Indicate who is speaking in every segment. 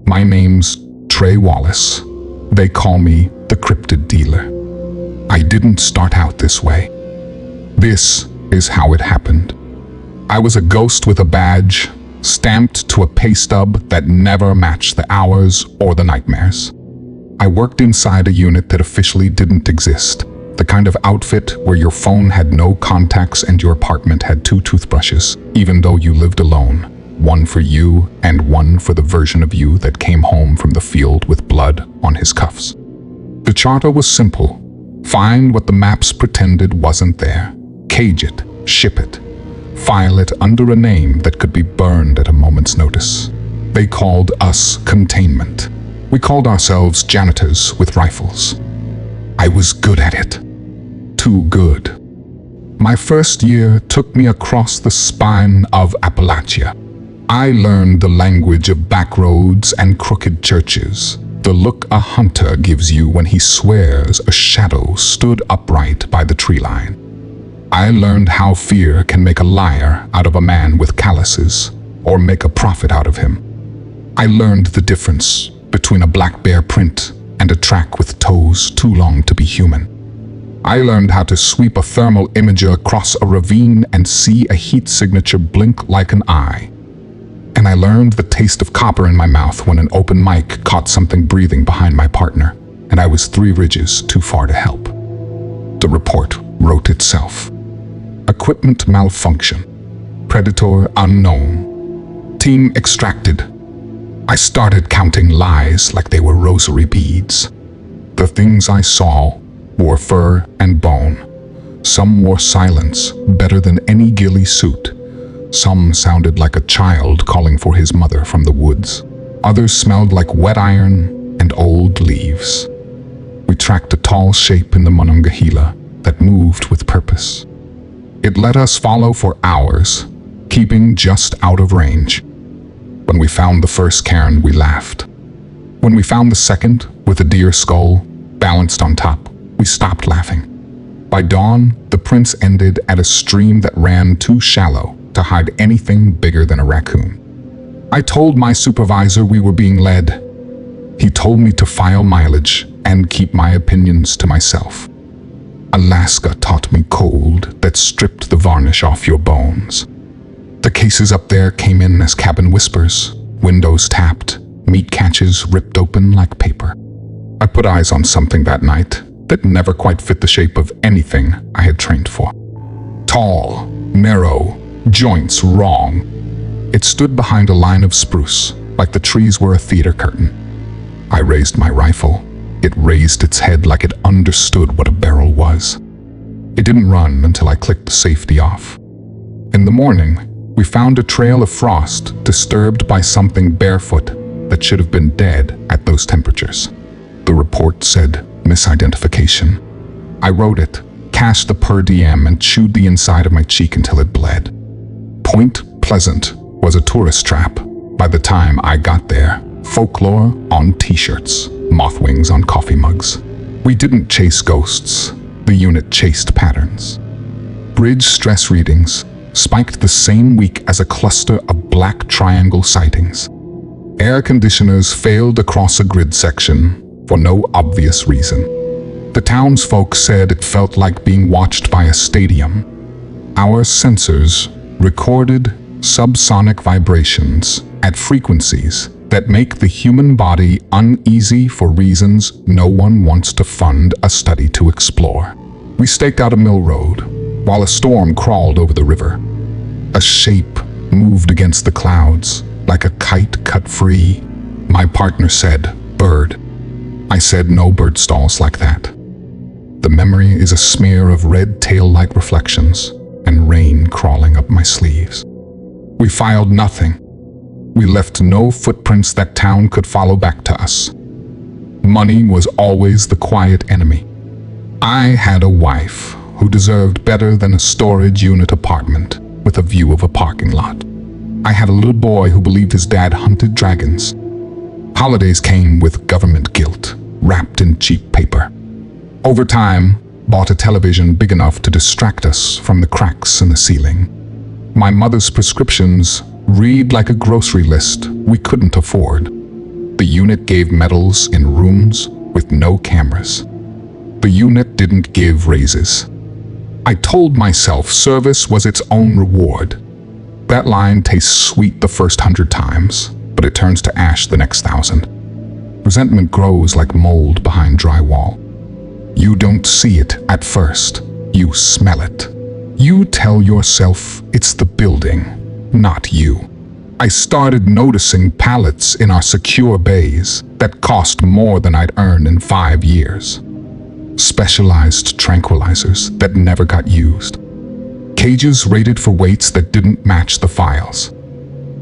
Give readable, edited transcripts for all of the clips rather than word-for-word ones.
Speaker 1: My name's Trey Wallace. They call me the Cryptid dealer. I didn't start out this way. This is how it happened. I was a ghost with a badge, stamped to a pay stub that never matched the hours or the nightmares. I worked inside a unit that officially didn't exist, the kind of outfit where your phone had no contacts and your apartment had 2 toothbrushes, even though you lived alone, one for you and one for the version of you that came home from the field with blood on his cuffs. The charter was simple. Find what the maps pretended wasn't there. Cage it, ship it, file it under a name that could be burned at a moment's notice. They called us containment. We called ourselves janitors with rifles. I was good at it. Too good. My first year took me across the spine of Appalachia. I learned the language of back roads and crooked churches, the look a hunter gives you when he swears a shadow stood upright by the tree line. I learned how fear can make a liar out of a man with calluses, or make a prophet out of him. I learned the difference between a black bear print and a track with toes too long to be human. I learned how to sweep a thermal imager across a ravine and see a heat signature blink like an eye. And I learned the taste of copper in my mouth when an open mic caught something breathing behind my partner, and I was 3 ridges too far to help. The report wrote itself. Equipment malfunction. Predator unknown. Team extracted. I started counting lies like they were rosary beads. The things I saw wore fur and bone. Some wore silence better than any ghillie suit. Some sounded like a child calling for his mother from the woods. Others smelled like wet iron and old leaves. We tracked a tall shape in the Monongahela that moved with purpose. It let us follow for hours, keeping just out of range. When we found the first cairn, we laughed. When we found the second, with a deer skull balanced on top, we stopped laughing. By dawn, the prints ended at a stream that ran too shallow to hide anything bigger than a raccoon. I told my supervisor we were being led. He told me to file mileage and keep my opinions to myself. Alaska taught me cold that stripped the varnish off your bones. The cases up there came in as cabin whispers, windows tapped, meat catches ripped open like paper. I put eyes on something that night that never quite fit the shape of anything I had trained for. Tall, narrow, joints wrong. It stood behind a line of spruce, like the trees were a theater curtain. I raised my rifle. It raised its head like it understood what a barrel was. It didn't run until I clicked the safety off. In the morning, we found a trail of frost disturbed by something barefoot that should have been dead at those temperatures. The report said misidentification. I wrote it, cashed the per diem, and chewed the inside of my cheek until it bled. Point Pleasant was a tourist trap. By the time I got there, folklore on t-shirts, moth wings on coffee mugs. We didn't chase ghosts. The unit chased patterns. Bridge stress readings spiked the same week as a cluster of black triangle sightings. Air conditioners failed across a grid section for no obvious reason. The townsfolk said it felt like being watched by a stadium. Our sensors recorded subsonic vibrations at frequencies that make the human body uneasy for reasons no one wants to fund a study to explore. We staked out a mill road while a storm crawled over the river. A shape moved against the clouds like a kite cut free. My partner said, "Bird." I said, "No bird stalls like that." The memory is a smear of red tail-like reflections and rain crawling up my sleeves. We filed nothing. We left no footprints that town could follow back to us. Money was always the quiet enemy. I had a wife who deserved better than a storage unit apartment with a view of a parking lot. I had a little boy who believed his dad hunted dragons. Holidays came with government guilt, wrapped in cheap paper. Over time, bought a television big enough to distract us from the cracks in the ceiling. My mother's prescriptions read like a grocery list we couldn't afford. The unit gave medals in rooms with no cameras. The unit didn't give raises. I told myself service was its own reward. That line tastes sweet the first 100 times, but it turns to ash the next 1,000. Resentment grows like mold behind drywall. You don't see it at first, you smell it. You tell yourself it's the building, not you. I started noticing pallets in our secure bays that cost more than I'd earned in 5 years. Specialized tranquilizers that never got used. Cages rated for weights that didn't match the files.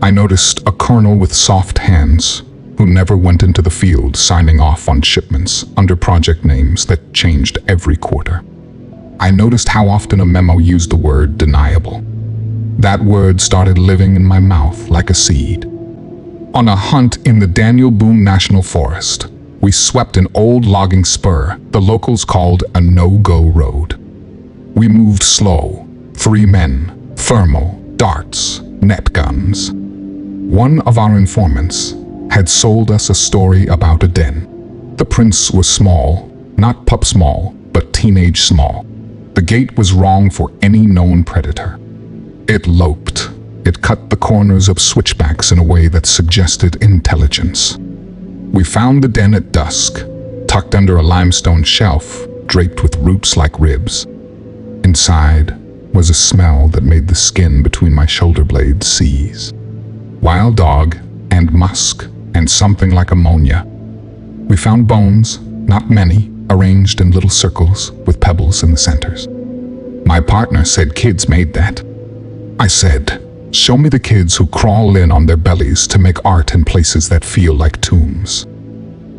Speaker 1: I noticed a colonel with soft hands who never went into the field signing off on shipments under project names that changed every quarter. I noticed how often a memo used the word deniable. That word started living in my mouth like a seed. On a hunt in the Daniel Boone National Forest, we swept an old logging spur the locals called a no-go road. We moved slow, 3 men, thermal, darts, net guns. One of our informants had sold us a story about a den. The prints were small, not pup small, but teenage small. The gate was wrong for any known predator. It loped. It cut the corners of switchbacks in a way that suggested intelligence. We found the den at dusk, tucked under a limestone shelf, draped with roots like ribs. Inside was a smell that made the skin between my shoulder blades seize. Wild dog and musk and something like ammonia. We found bones, not many, arranged in little circles with pebbles in the centers. My partner said kids made that. I said, show me the kids who crawl in on their bellies to make art in places that feel like tombs.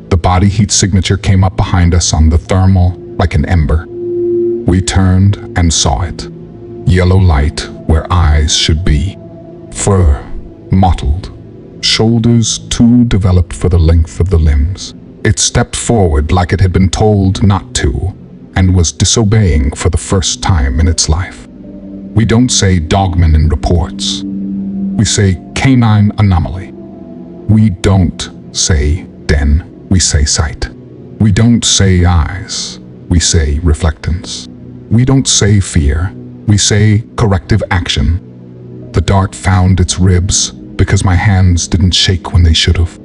Speaker 1: The body heat signature came up behind us on the thermal like an ember. We turned and saw it. Yellow light where eyes should be. Fur, mottled. Shoulders too developed for the length of the limbs. It stepped forward like it had been told not to, and was disobeying for the first time in its life. We don't say dogman in reports. We say canine anomaly. We don't say den, we say sight. We don't say eyes, we say reflectance. We don't say fear, we say corrective action. The dart found its ribs because my hands didn't shake when they should have.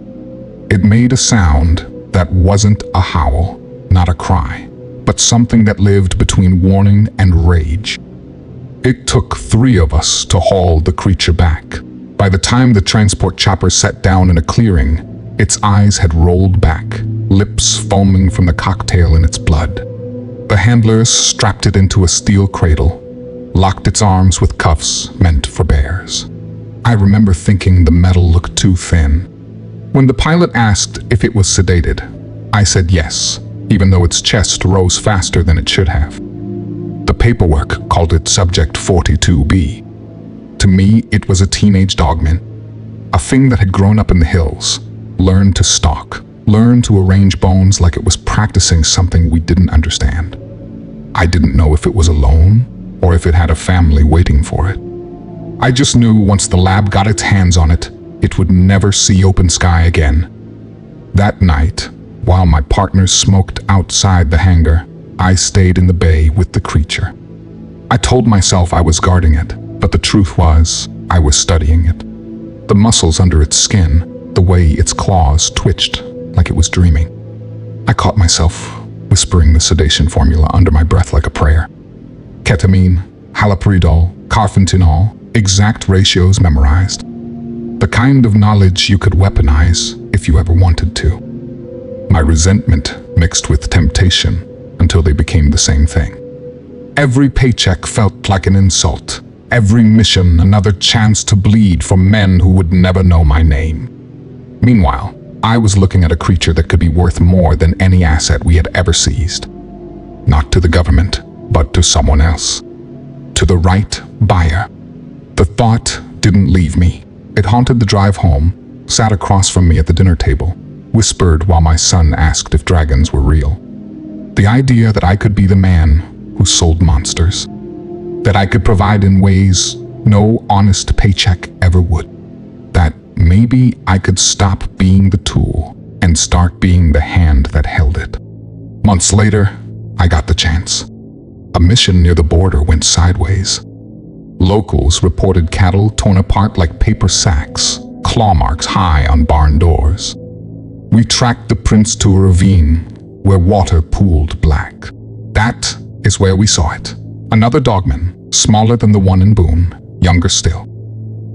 Speaker 1: It made a sound that wasn't a howl, not a cry, but something that lived between warning and rage. It took 3 of us to haul the creature back. By the time the transport chopper sat down in a clearing, its eyes had rolled back, lips foaming from the cocktail in its blood. The handlers strapped it into a steel cradle, locked its arms with cuffs meant for bears. I remember thinking the metal looked too thin. When the pilot asked if it was sedated, I said yes, even though its chest rose faster than it should have. The paperwork called it Subject 42B. To me, it was a teenage dogman, a thing that had grown up in the hills, learned to stalk, learned to arrange bones like it was practicing something we didn't understand. I didn't know if it was alone or if it had a family waiting for it. I just knew once the lab got its hands on it, it would never see open sky again. That night, while my partners smoked outside the hangar, I stayed in the bay with the creature. I told myself I was guarding it, but the truth was, I was studying it. The muscles under its skin, the way its claws twitched like it was dreaming. I caught myself whispering the sedation formula under my breath like a prayer. Ketamine, haloperidol, carfentanil, exact ratios memorized. The kind of knowledge you could weaponize if you ever wanted to. My resentment mixed with temptation until they became the same thing. Every paycheck felt like an insult. Every mission another chance to bleed for men who would never know my name. Meanwhile, I was looking at a creature that could be worth more than any asset we had ever seized. Not to the government, but to someone else. To the right buyer. The thought didn't leave me. It haunted the drive home, sat across from me at the dinner table, whispered while my son asked if dragons were real. The idea that I could be the man who sold monsters. That I could provide in ways no honest paycheck ever would. That maybe I could stop being the tool and start being the hand that held it. Months later, I got the chance. A mission near the border went sideways. Locals reported cattle torn apart like paper sacks, claw marks high on barn doors. We tracked the prints to a ravine where water pooled black. That is where we saw it. Another dogman, smaller than the one in Boone, younger still.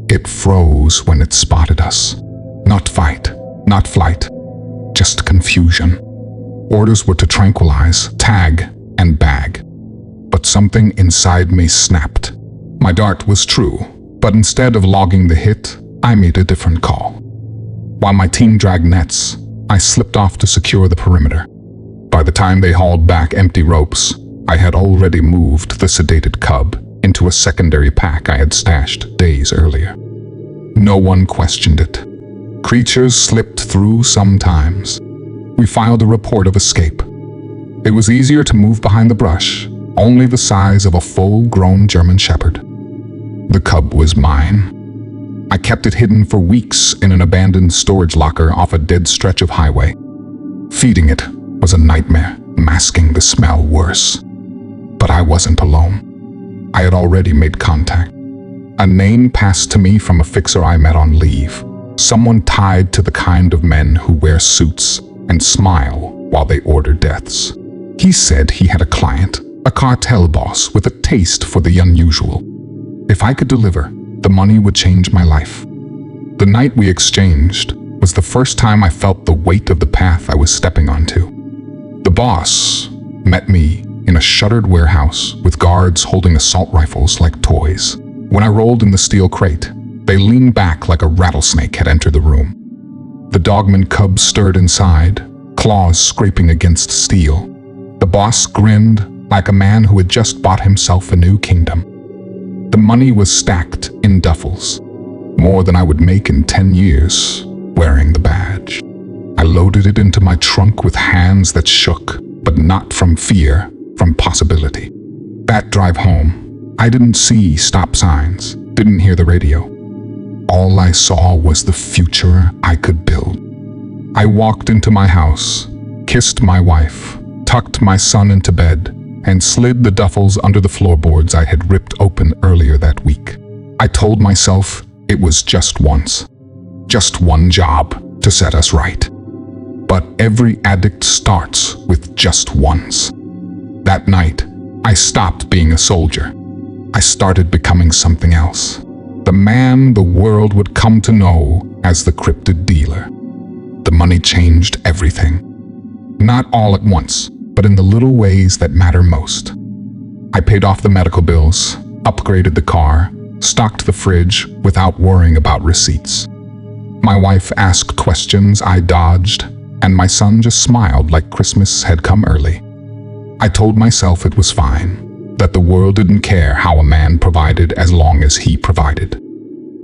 Speaker 1: It froze when it spotted us. Not fight, not flight, just confusion. Orders were to tranquilize, tag, and bag. But something inside me snapped. My dart was true, but instead of logging the hit, I made a different call. While my team dragged nets, I slipped off to secure the perimeter. By the time they hauled back empty ropes, I had already moved the sedated cub into a secondary pack I had stashed days earlier. No one questioned it. Creatures slipped through sometimes. We filed a report of escape. It was easier to move behind the brush, only the size of a full-grown German Shepherd. The cub was mine. I kept it hidden for weeks in an abandoned storage locker off a dead stretch of highway. Feeding it was a nightmare, masking the smell worse. But I wasn't alone. I had already made contact. A name passed to me from a fixer I met on leave. Someone tied to the kind of men who wear suits and smile while they order deaths. He said he had a client, a cartel boss with a taste for the unusual. If I could deliver, the money would change my life. The night we exchanged was the first time I felt the weight of the path I was stepping onto. The boss met me in a shuttered warehouse with guards holding assault rifles like toys. When I rolled in the steel crate, they leaned back like a rattlesnake had entered the room. The dogman cub stirred inside, claws scraping against steel. The boss grinned like a man who had just bought himself a new kingdom. The money was stacked in duffels, more than I would make in 10 years, wearing the badge. I loaded it into my trunk with hands that shook, but not from fear, from possibility. That drive home, I didn't see stop signs, didn't hear the radio. All I saw was the future I could build. I walked into my house, kissed my wife, tucked my son into bed, and slid the duffels under the floorboards I had ripped open earlier that week. I told myself it was just once, just one job to set us right. But every addict starts with just once. That night, I stopped being a soldier. I started becoming something else. The man the world would come to know as the cryptid dealer. The money changed everything. Not all at once, but in the little ways that matter most. I paid off the medical bills, upgraded the car, stocked the fridge without worrying about receipts. My wife asked questions I dodged, and my son just smiled like Christmas had come early. I told myself it was fine, that the world didn't care how a man provided as long as he provided.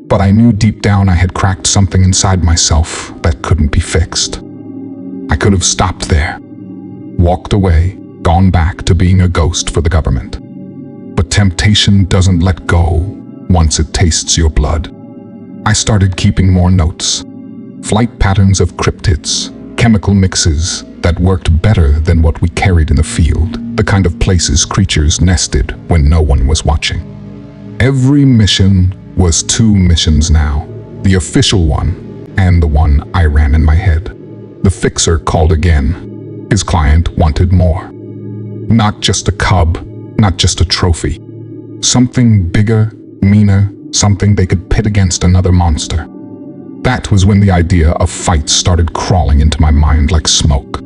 Speaker 1: But I knew deep down I had cracked something inside myself that couldn't be fixed. I could have stopped there, walked away, gone back to being a ghost for the government. But temptation doesn't let go once it tastes your blood. I started keeping more notes. Flight patterns of cryptids, chemical mixes that worked better than what we carried in the field, the kind of places creatures nested when no one was watching. Every mission was 2 missions now, the official one and the one I ran in my head. The fixer called again. His client wanted more. Not just a cub, not just a trophy. Something bigger, meaner, something they could pit against another monster. That was when the idea of fights started crawling into my mind like smoke.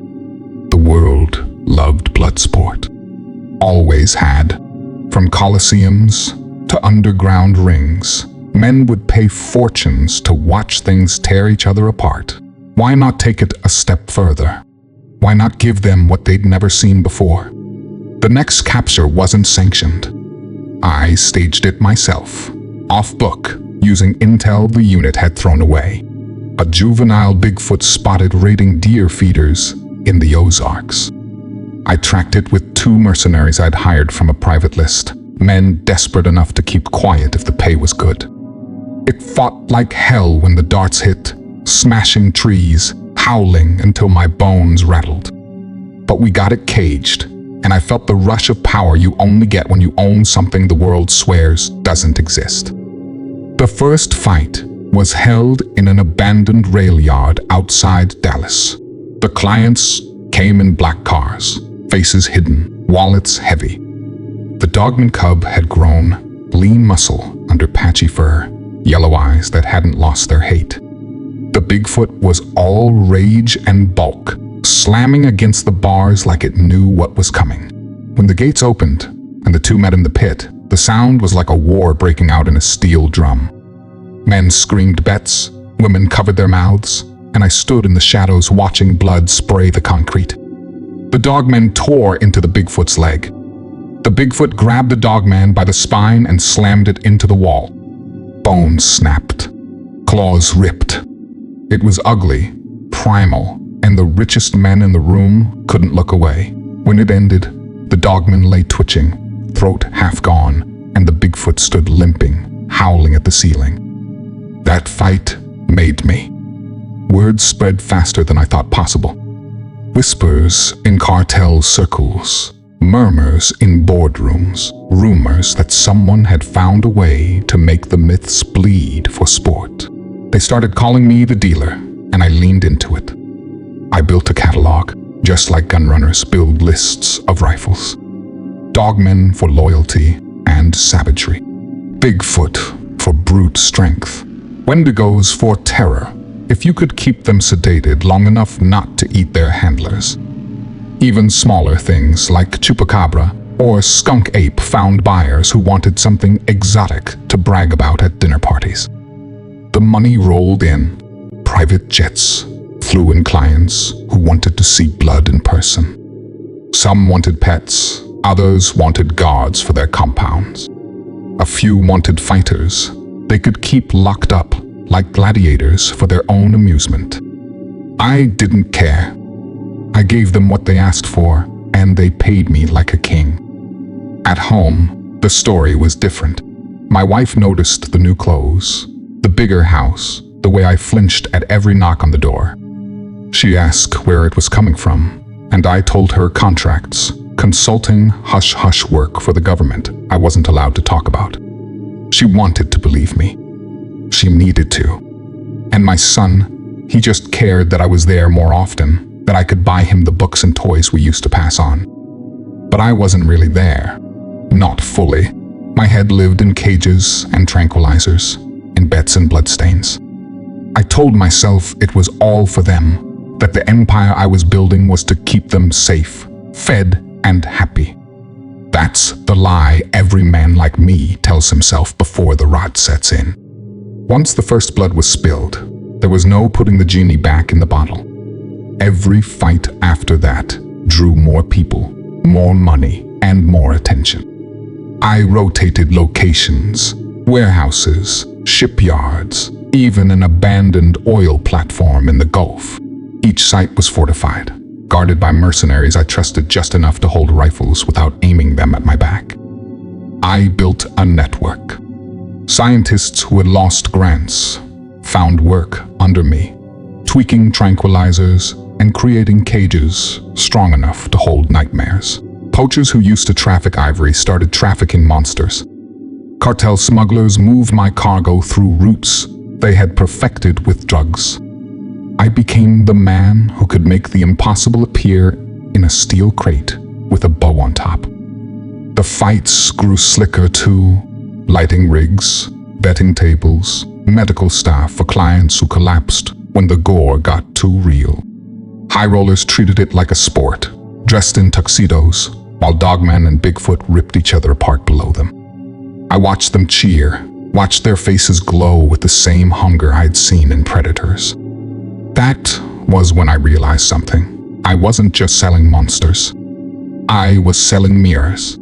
Speaker 1: The world loved blood sport. Always had. From coliseums to underground rings, men would pay fortunes to watch things tear each other apart. Why not take it a step further? Why not give them what they'd never seen before? The next capture wasn't sanctioned. I staged it myself, off book, using intel the unit had thrown away. A juvenile Bigfoot spotted raiding deer feeders in the Ozarks. I tracked it with 2 mercenaries I'd hired from a private list, men desperate enough to keep quiet if the pay was good. It fought like hell when the darts hit, smashing trees, howling until my bones rattled. But we got it caged, and I felt the rush of power you only get when you own something the world swears doesn't exist. The first fight was held in an abandoned rail yard outside Dallas. The clients came in black cars, faces hidden, wallets heavy. The Dogman cub had grown, lean muscle under patchy fur, yellow eyes that hadn't lost their hate. The Bigfoot was all rage and bulk, slamming against the bars like it knew what was coming. When the gates opened and the two met in the pit, the sound was like a war breaking out in a steel drum. Men screamed bets, women covered their mouths, and I stood in the shadows watching blood spray the concrete. The dogmen tore into the Bigfoot's leg. The Bigfoot grabbed the dogman by the spine and slammed it into the wall. Bones snapped, claws ripped. It was ugly, primal, and the richest men in the room couldn't look away. When it ended, the dogman lay twitching, throat half gone, and the Bigfoot stood limping, howling at the ceiling. That fight made me. Words spread faster than I thought possible. Whispers in cartel circles, murmurs in boardrooms, rumors that someone had found a way to make the myths bleed for sport. They started calling me the dealer, and I leaned into it. I built a catalog, just like gun runners build lists of rifles. Dogmen for loyalty and savagery. Bigfoot for brute strength. Wendigos for terror, if you could keep them sedated long enough not to eat their handlers. Even smaller things like chupacabra or skunk ape found buyers who wanted something exotic to brag about at dinner parties. The money rolled in. Private jets flew in clients who wanted to see blood in person. Some wanted pets, others wanted guards for their compounds. A few wanted fighters they could keep locked up like gladiators for their own amusement. I didn't care. I gave them what they asked for, and they paid me like a king. At home, the story was different. My wife noticed the new clothes, the bigger house, the way I flinched at every knock on the door. She asked where it was coming from, and I told her contracts, consulting hush-hush work for the government I wasn't allowed to talk about. She wanted to believe me. She needed to. And my son, he just cared that I was there more often, that I could buy him the books and toys we used to pass on. But I wasn't really there. Not fully. My head lived in cages and tranquilizers, in bets and bloodstains. I told myself it was all for them, that the empire I was building was to keep them safe, fed, and happy. That's the lie every man like me tells himself before the rot sets in. Once the first blood was spilled, there was no putting the genie back in the bottle. Every fight after that drew more people, more money, and more attention. I rotated locations, warehouses, shipyards, even an abandoned oil platform in the Gulf. Each site was fortified, guarded by mercenaries I trusted just enough to hold rifles without aiming them at my back. I built a network. Scientists who had lost grants found work under me, tweaking tranquilizers and creating cages strong enough to hold nightmares. Poachers who used to traffic ivory started trafficking monsters. Cartel smugglers moved my cargo through routes they had perfected with drugs. I became the man who could make the impossible appear in a steel crate with a bow on top. The fights grew slicker too. Lighting rigs, betting tables, medical staff for clients who collapsed when the gore got too real. High rollers treated it like a sport, dressed in tuxedos, while Dogman and Bigfoot ripped each other apart below them. I watched them cheer, watched their faces glow with the same hunger I'd seen in predators. That was when I realized something. I wasn't just selling monsters. I was selling mirrors.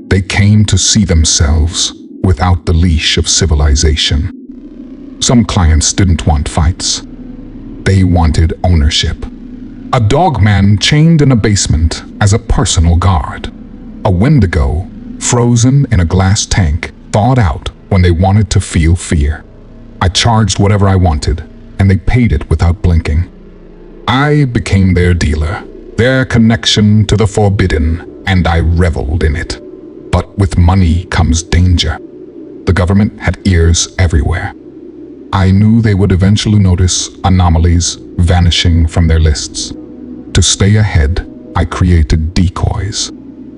Speaker 1: They came to see themselves without the leash of civilization. Some clients didn't want fights. They wanted ownership. A dogman chained in a basement as a personal guard. A Wendigo, frozen in a glass tank, thawed out when they wanted to feel fear. I charged whatever I wanted, and they paid it without blinking. I became their dealer, their connection to the forbidden, and I reveled in it. But with money comes danger. The government had ears everywhere. I knew they would eventually notice anomalies vanishing from their lists. To stay ahead, I created decoys,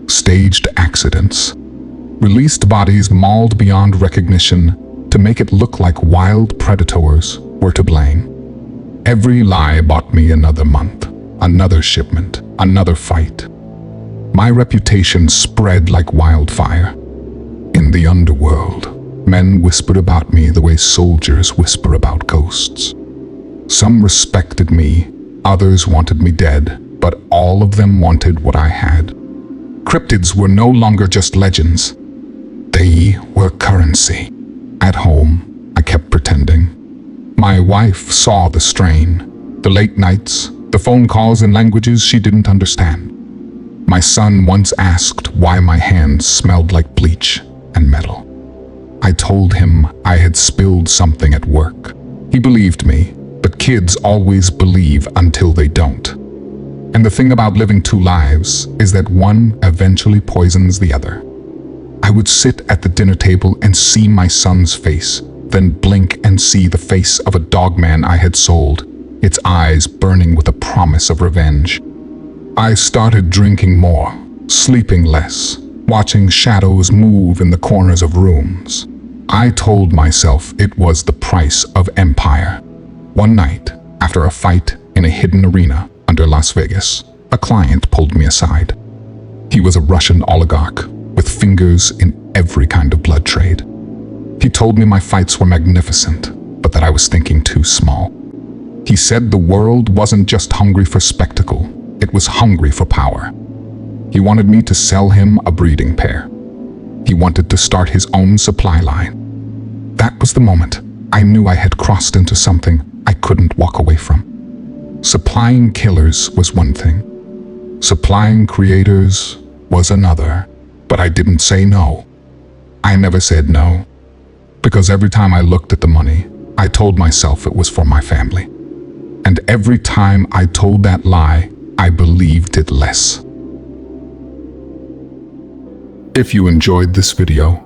Speaker 1: staged accidents, released bodies mauled beyond recognition to make it look like wild predators were to blame. Every lie bought me another month, another shipment, another fight. My reputation spread like wildfire. In the underworld, men whispered about me the way soldiers whisper about ghosts. Some respected me, others wanted me dead, but all of them wanted what I had. Cryptids were no longer just legends. They were currency. At home, I kept pretending. My wife saw the strain, the late nights, the phone calls in languages she didn't understand. My son once asked why my hands smelled like bleach and metal. I told him I had spilled something at work. He believed me, but kids always believe until they don't. And the thing about living two lives is that one eventually poisons the other. I would sit at the dinner table and see my son's face, then blink and see the face of a dogman I had sold, its eyes burning with a promise of revenge. I started drinking more, sleeping less, watching shadows move in the corners of rooms. I told myself it was the price of empire. One night, after a fight in a hidden arena under Las Vegas, a client pulled me aside. He was a Russian oligarch with fingers in every kind of blood trade. He told me my fights were magnificent, but that I was thinking too small. He said the world wasn't just hungry for spectacle, it was hungry for power. He wanted me to sell him a breeding pair. He wanted to start his own supply line. That was the moment I knew I had crossed into something I couldn't walk away from. Supplying killers was one thing. Supplying creators was another. But I didn't say no. I never said no. Because every time I looked at the money, I told myself it was for my family. And every time I told that lie, I believed it less. If you enjoyed this video,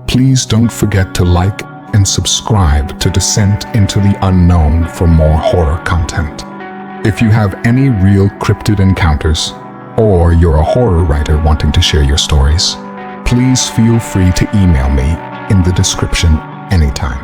Speaker 1: please don't forget to like and subscribe to Descent into the Unknown for more horror content. If you have any real cryptid encounters, or you're a horror writer wanting to share your stories, please feel free to email me in the description anytime.